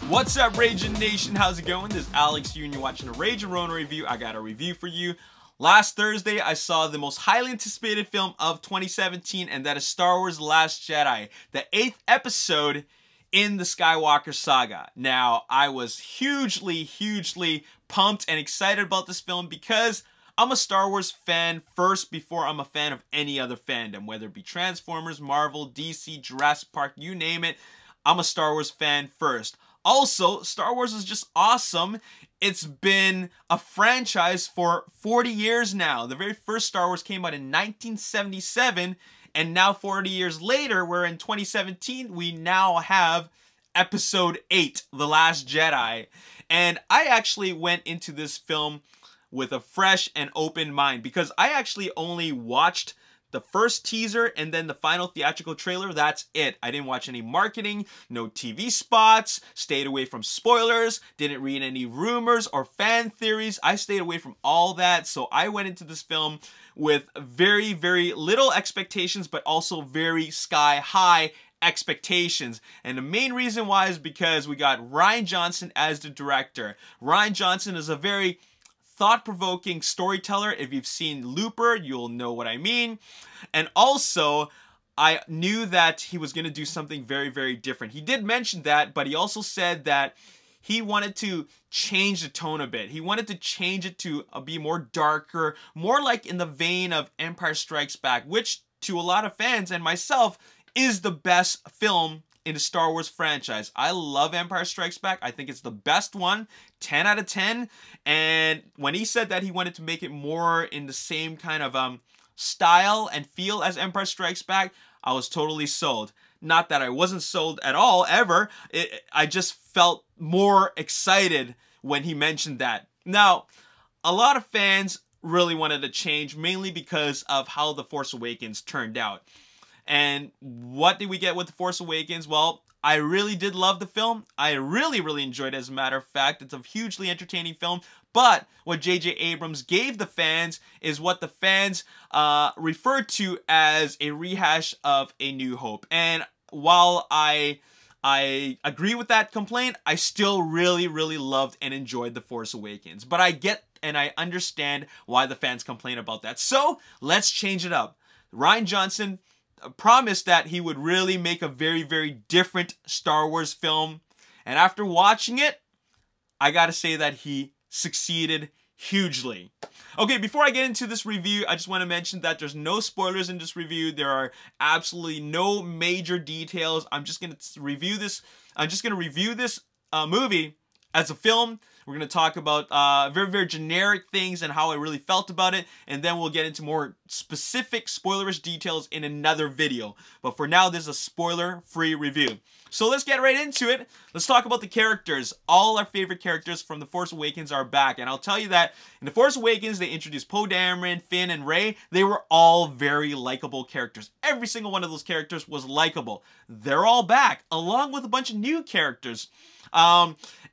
What's up, Ragin Nation? How's it going? This is Alex here, and you're watching a Ragin Ronin review. I got a review for you. Last Thursday, I saw the most highly anticipated film of 2017, and that is Star Wars The Last Jedi, the 8th episode in the Skywalker saga. Now, I was hugely pumped and excited about this film because I'm a Star Wars fan first before I'm a fan of any other fandom, whether it be Transformers, Marvel, DC, Jurassic Park, you name it. I'm a Star Wars fan first. Also, Star Wars is just awesome. It's been a franchise for 40 years now. The very first Star Wars came out in 1977, and now 40 years later, we're in 2017, we now have Episode 8, The Last Jedi. And I actually went into this film with a fresh and open mind because I actually only watched the first teaser and then the final theatrical trailer. That's it. I didn't watch any marketing, no TV spots, stayed away from spoilers, didn't read any rumors or fan theories. I stayed away from all that. So I went into this film with very little expectations, but also very sky high expectations. And the main reason why is because we got Rian Johnson as the director. Rian Johnson is a very thought-provoking storyteller. If you've seen Looper, you'll know what I mean. And also, I knew that he was going to do something very different. He did mention that, but he also said that he wanted to change the tone a bit. He wanted to change it to be more darker, more like in the vein of Empire Strikes Back, which to a lot of fans and myself is the best film in the Star Wars franchise. I love Empire Strikes Back. I think it's the best one, 10 out of 10. And when he said that he wanted to make it more in the same kind of style and feel as Empire Strikes Back, I was totally sold. Not that I wasn't sold at all, ever. I just felt more excited when he mentioned that. Now, a lot of fans really wanted to change, mainly because of how The Force Awakens turned out. And what did we get with The Force Awakens? Well, I really did love the film. I really enjoyed it, as a matter of fact. It's a hugely entertaining film. But what J.J. Abrams gave the fans is what the fans referred to as a rehash of A New Hope. And while I agree with that complaint, I still really loved and enjoyed The Force Awakens. But I get and I understand why the fans complain about that. So let's change it up. Rian Johnson promised that he would really make a very different Star Wars film. And after watching it, I gotta say that he succeeded hugely. Okay, before I get into this review, I just want to mention that there's no spoilers in this review. There are absolutely no major details. I'm just gonna review this movie as a film. We're going to talk about very generic things and how I really felt about it, and then we'll get into more specific spoilerish details in another video. But for now, this is a spoiler-free review. So let's get right into it. Let's talk about the characters. All our favorite characters from The Force Awakens are back, and I'll tell you that in The Force Awakens, they introduced Poe Dameron, Finn, and Rey. They were all very likable characters. Every single one of those characters was likable. They're all back, along with a bunch of new characters.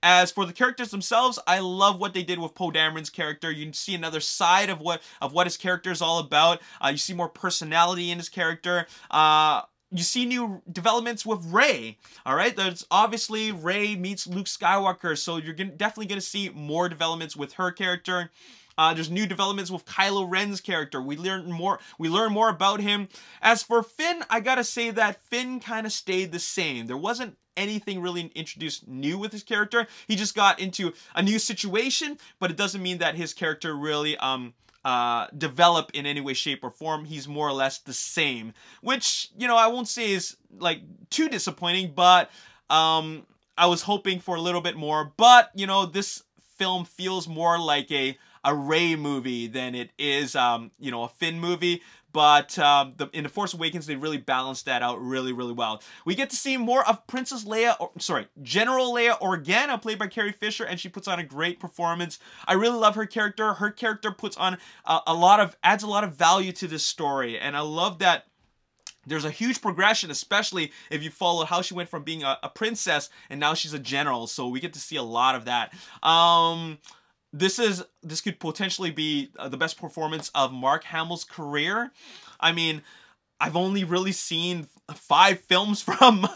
As for the characters themselves, I love what they did with Poe Dameron's character. You see another side of what his character is all about. You see more personality in his character. You see new developments with Rey. All right, there's obviously Rey meets Luke Skywalker, so you're definitely going to see more developments with her character. There's new developments with Kylo Ren's character. We learn more about him. As for Finn, I gotta say that Finn kind of stayed the same. There wasn't anything really introduced new with his character. He just got into a new situation, but it doesn't mean that his character really develop in any way, shape, or form. He's more or less the same, which, you know, I won't say is like too disappointing, but I was hoping for a little bit more. But, you know, this film feels more like a Rey movie than it is, you know, a Finn movie. But in The Force Awakens, they really balanced that out really well. We get to see more of General Leia Organa, played by Carrie Fisher, and she puts on a great performance. I really love her character. Her character puts on adds a lot of value to this story, and I love that there's a huge progression, especially if you follow how she went from being a princess and now she's a general. So we get to see a lot of that. This could potentially be the best performance of Mark Hamill's career. I mean, I've only really seen 5 films from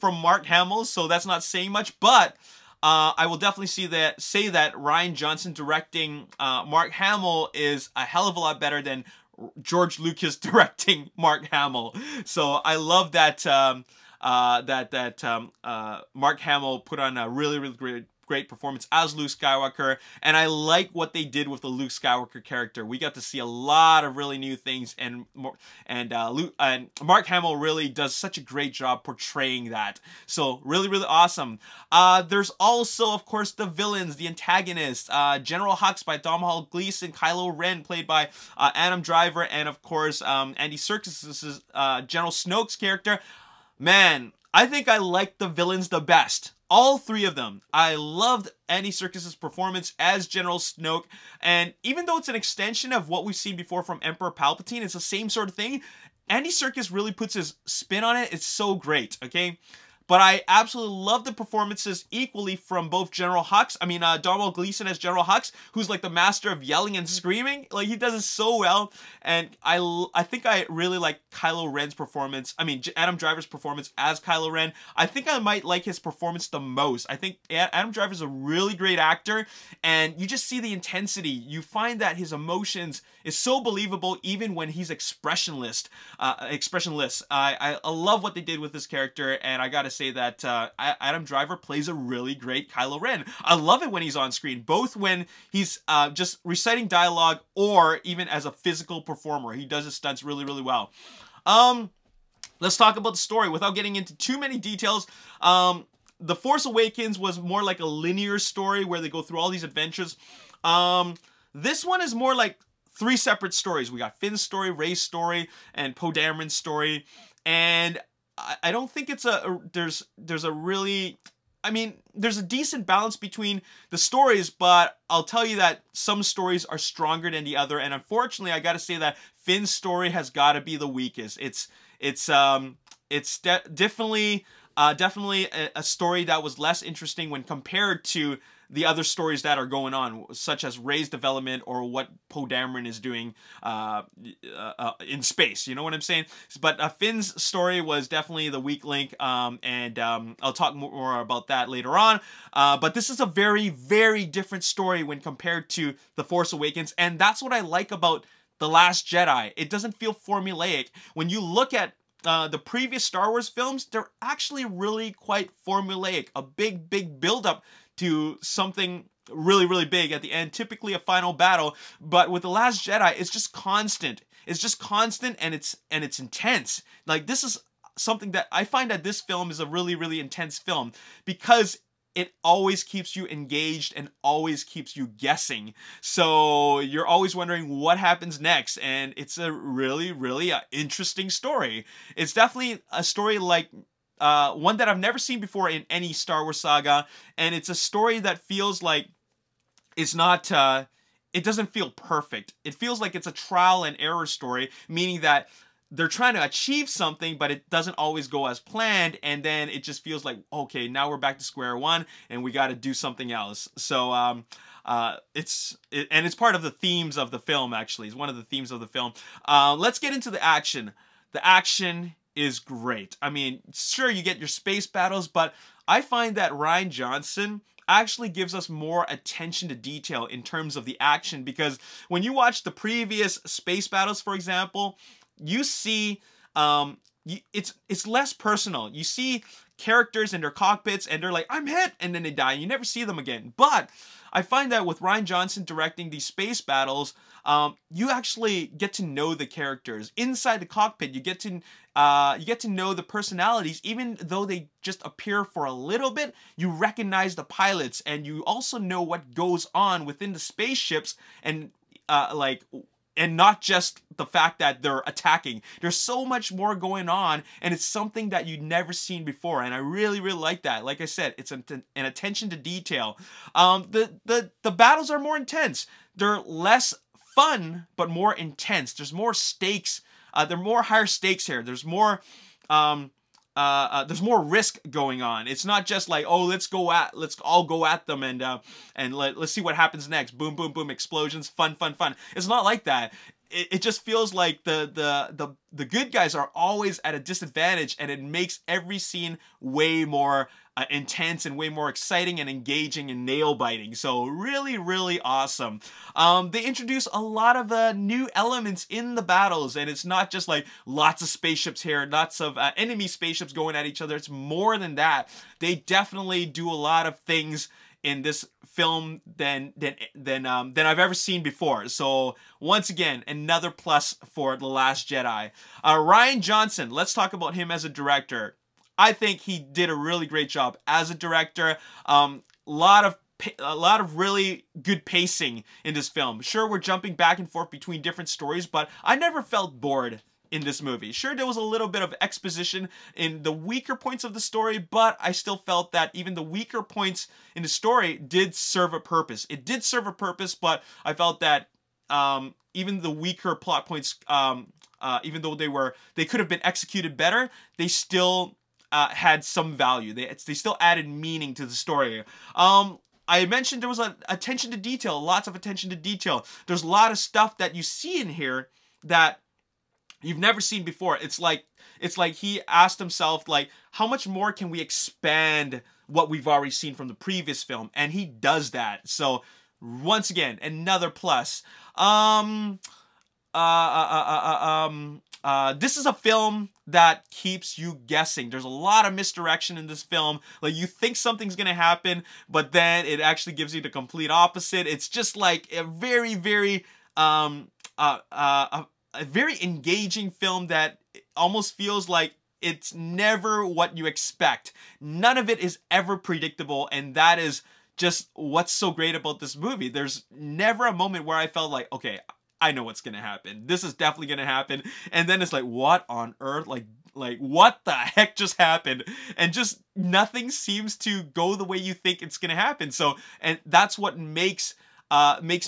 Mark Hamill, so that's not saying much. But I will definitely say that Rian Johnson directing Mark Hamill is a hell of a lot better than George Lucas directing Mark Hamill. So I love that Mark Hamill put on a really great performance as Luke Skywalker, and I like what they did with the Luke Skywalker character. We got to see a lot of really new things, and Mark Hamill really does such a great job portraying that. So really awesome. There's also, of course, the villains, the antagonists, General Hux by Domhnall Gleeson, Kylo Ren played by Adam Driver, and of course Andy Serkis's General Snoke's character. Man, I think I like the villains the best. All three of them. I loved Andy Serkis's performance as General Snoke, and even though it's an extension of what we've seen before from Emperor Palpatine, it's the same sort of thing. Andy Serkis really puts his spin on it. It's so great, okay? But I absolutely love the performances equally from both General Hux. I mean, Domhnall Gleeson as General Hux, who's like the master of yelling and screaming. Like, he does it so well. And I think I really like Kylo Ren's performance. I mean, Adam Driver's performance as Kylo Ren. I think I might like his performance the most. I think Adam Driver's a really great actor, and you just see the intensity. You find that his emotions is so believable even when he's expressionless. I love what they did with this character, and I gotta say that Adam Driver plays a really great Kylo Ren. I love it when he's on screen, both when he's just reciting dialogue or even as a physical performer. He does his stunts really well. Let's talk about the story without getting into too many details. The Force Awakens was more like a linear story where they go through all these adventures. This one is more like three separate stories. We got Finn's story, Rey's story, and Poe Dameron's story. And I don't think it's there's a really, I mean, there's a decent balance between the stories, but I'll tell you that some stories are stronger than the other, and unfortunately, I gotta say that Finn's story has gotta be the weakest. It's definitely a story that was less interesting when compared to the other stories that are going on, such as Rey's development or what Poe Dameron is doing in space. You know what I'm saying? But Finn's story was definitely the weak link, and I'll talk more about that later on. But this is a very different story when compared to The Force Awakens, and that's what I like about The Last Jedi. It doesn't feel formulaic. When you look at the previous Star Wars films, they're actually really quite formulaic. A big build-up to something really big at the end, typically a final battle. But with The Last Jedi, it's just constant. It's just constant, and it's intense. Like, this is something that I find that this film is a really intense film, because it always keeps you engaged and always keeps you guessing. So you're always wondering what happens next, and it's a really interesting story. It's definitely a story like one that I've never seen before in any Star Wars saga, and it's a story that feels like it's not, it doesn't feel perfect. It feels like it's a trial and error story, meaning that they're trying to achieve something, but it doesn't always go as planned, and then it just feels like, okay, now we're back to square one, and we got to do something else. So it's part of the themes of the film, actually. It's one of the themes of the film. Let's get into the action. The action is great. I mean, sure, you get your space battles, but I find that Rian Johnson actually gives us more attention to detail in terms of the action, because when you watch the previous space battles, for example, you see it's less personal. You see characters in their cockpits and they're like, I'm hit, and then they die, and you never see them again. But I find that with Rian Johnson directing these space battles, you actually get to know the characters inside the cockpit. You get to know the personalities, even though they just appear for a little bit. You recognize the pilots, and you also know what goes on within the spaceships, and and not just the fact that they're attacking. There's so much more going on, and it's something that you've never seen before, and I really like that. Like I said, it's an attention to detail. The battles are more intense. They're less fun, but more intense. There's more stakes. There are more higher stakes here. There's more risk going on. It's not just like, oh, let's all go at them and let's see what happens next. Boom, explosions, fun. It's not like that. it just feels like the good guys are always at a disadvantage, and it makes every scene way more intense and way more exciting and engaging and nail-biting. So really, really awesome. They introduce a lot of new elements in the battles, and it's not just like lots of spaceships here, lots of enemy spaceships going at each other. It's more than that. They definitely do a lot of things in this film than I've ever seen before. So once again, another plus for The Last Jedi. Rian Johnson, let's talk about him as a director. I think he did a really great job as a director. A lot of really good pacing in this film. Sure, we're jumping back and forth between different stories, but I never felt bored in this movie. Sure, there was a little bit of exposition in the weaker points of the story, but I still felt that even the weaker points in the story did serve a purpose. It did serve a purpose, but I felt that even the weaker plot points, even though they could have been executed better, they still had some value. They still added meaning to the story. I mentioned there was attention to detail, lots of attention to detail. There's a lot of stuff that you see in here that you've never seen before. It's like he asked himself, like, how much more can we expand what we've already seen from the previous film? And he does that. So once again, another plus. This is a film that keeps you guessing. There's a lot of misdirection in this film. Like, you think something's gonna happen, but then it actually gives you the complete opposite. It's just like a very, very a very engaging film that almost feels like it's never what you expect. None of it is ever predictable, and that is just what's so great about this movie. There's never a moment where I felt like, okay, I know what's gonna happen. This is definitely gonna happen. And then it's like, what on earth? Like what the heck just happened? And just nothing seems to go the way you think it's gonna happen. So, and that's what makes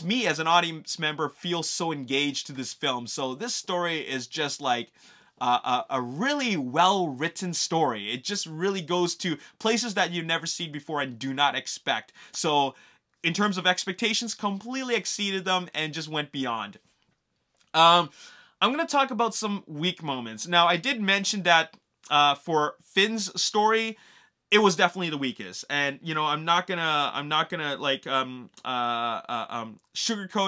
me as an audience member feel so engaged to this film. So this story is just like a really well-written story. It just really goes to places that you've never seen before and do not expect. So in terms of expectations, completely exceeded them and just went beyond. I'm going to talk about some weak moments. Now, I did mention that for Finn's story, it was definitely the weakest. And, you know, I'm not gonna like sugarcoat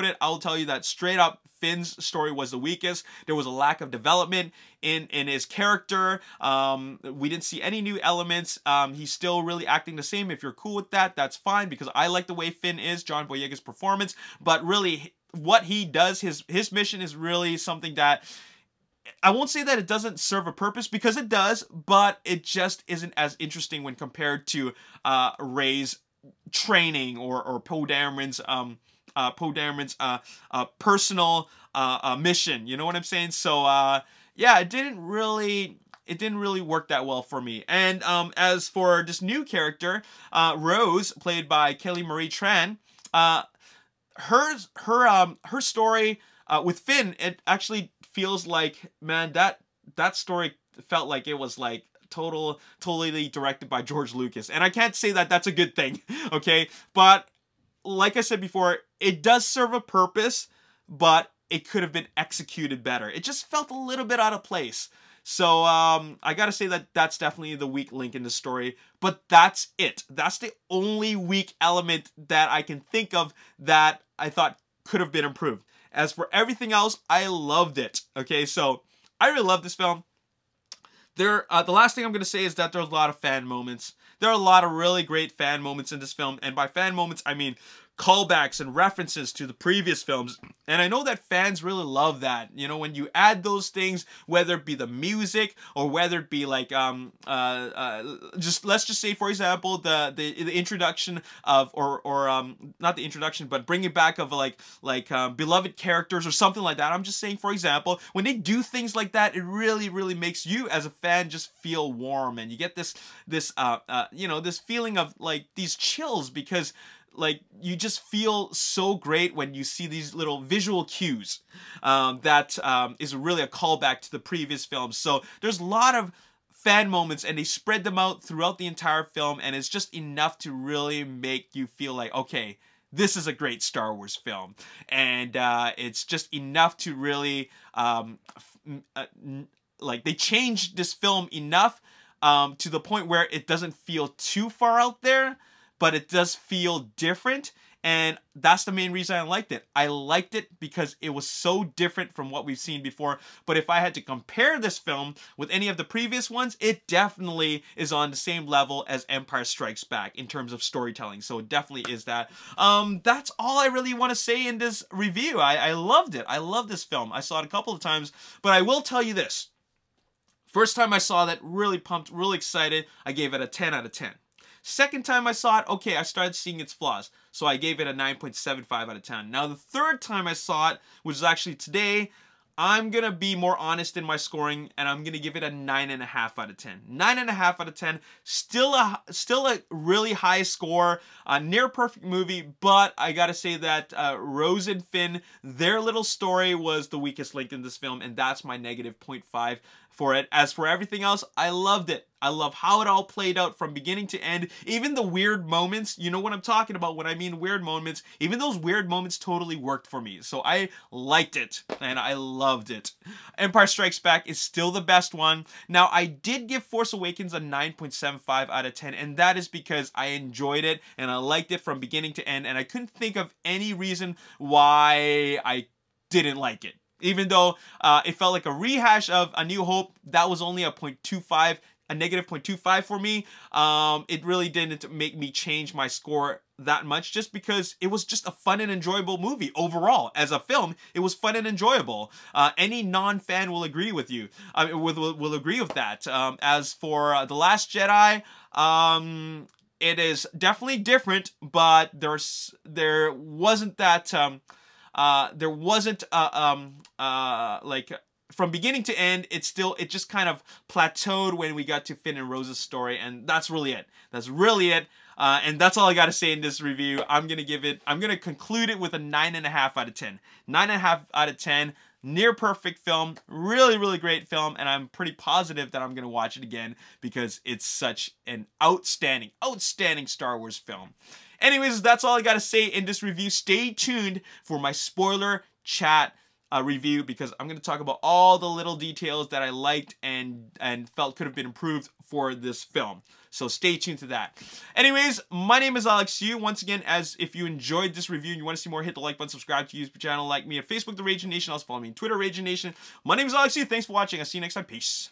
it. I'll tell you that straight up, Finn's story was the weakest. There was a lack of development in his character. We didn't see any new elements. He's still really acting the same. If you're cool with that, that's fine, because I like the way Finn is, John Boyega's performance. But really, what he does, his mission is really something that, I won't say that it doesn't serve a purpose, because it does, but it just isn't as interesting when compared to Rey's training or Poe Dameron's personal mission. You know what I'm saying? So yeah, it didn't really work that well for me. And as for this new character, Rose, played by Kelly Marie Tran, her story with Finn, it actually feels like, man, that story felt like it was like totally directed by George Lucas. And I can't say that that's a good thing, okay? But like I said before, it does serve a purpose, but it could have been executed better. It just felt a little bit out of place. So I gotta say that that's definitely the weak link in the story, but that's it. That's the only weak element that I can think of that I thought could have been improved. As for everything else, I loved it. Okay, so I really love this film. The last thing I'm going to say is that there's a lot of fan moments. There are a lot of really great fan moments in this film, and by fan moments, I mean callbacks and references to the previous films. And I know that fans really love that. You know, when you add those things, whether it be the music or whether it be like just let's just say, for example, the introduction of or not the introduction, but bringing back of like beloved characters or something like that. I'm just saying, for example, when they do things like that, it really makes you as a fan just feel warm, and you get this you know, this feeling of like these chills, because like you just feel so great when you see these little visual cues that is really a callback to the previous films. So there's a lot of fan moments, and they spread them out throughout the entire film, and it's just enough to really make you feel like, okay, this is a great Star Wars film. And it's just enough to really, like, they changed this film enough to the point where it doesn't feel too far out there, but it does feel different. And that's the main reason I liked it. I liked it because it was so different from what we've seen before. But if I had to compare this film with any of the previous ones, it definitely is on the same level as Empire Strikes Back in terms of storytelling. So it definitely is that. That's all I really want to say in this review. I loved it. I love this film. I saw it a couple of times, but I will tell you this. First time I saw that, really pumped, really excited. I gave it a 10 out of 10. Second time I saw it, okay, I started seeing its flaws. So I gave it a 9.75 out of 10. Now the third time I saw it, which is actually today, I'm going to be more honest in my scoring, and I'm going to give it a 9.5 out of 10. 9.5 out of 10. Still a really high score. Near perfect movie, but I got to say that Rose and Finn, their little story was the weakest link in this film, and that's my negative 0.5 for it. As for everything else, I loved it. I love how it all played out from beginning to end. Even the weird moments, you know what I'm talking about when I mean weird moments, even those weird moments totally worked for me. So I liked it, and I loved it. Empire Strikes Back is still the best one. Now, I did give Force Awakens a 9.75 out of 10, and that is because I enjoyed it, and I liked it from beginning to end, and I couldn't think of any reason why I didn't like it. Even though it felt like a rehash of A New Hope, that was only a 0.25, a negative 0.25 for me. It really didn't make me change my score that much, just because it was just a fun and enjoyable movie overall. As a film, it was fun and enjoyable. Any non-fan will agree with you. Will agree with that. As for The Last Jedi, it is definitely different, but there wasn't that. Like, from beginning to end, it just kind of plateaued when we got to Finn and Rose's story, and that's really it. That's really it. And that's all I got to say in this review. I'm going to conclude it with a 9.5 out of 10. 9.5 out of 10. Near perfect film. Really, really great film. And I'm pretty positive that I'm going to watch it again because it's such an outstanding, outstanding Star Wars film. Anyways, that's all I got to say in this review. Stay tuned for my spoiler chat review, because I'm going to talk about all the little details that I liked and felt could have been improved for this film. So stay tuned to that. Anyways, my name is Alex Yu. Once again, as if you enjoyed this review and you want to see more, hit the like button, subscribe to the YouTube channel, like me on Facebook, The Ragin Nation. Also follow me on Twitter, Ragin Nation. My name is Alex Yu. Thanks for watching. I'll see you next time. Peace.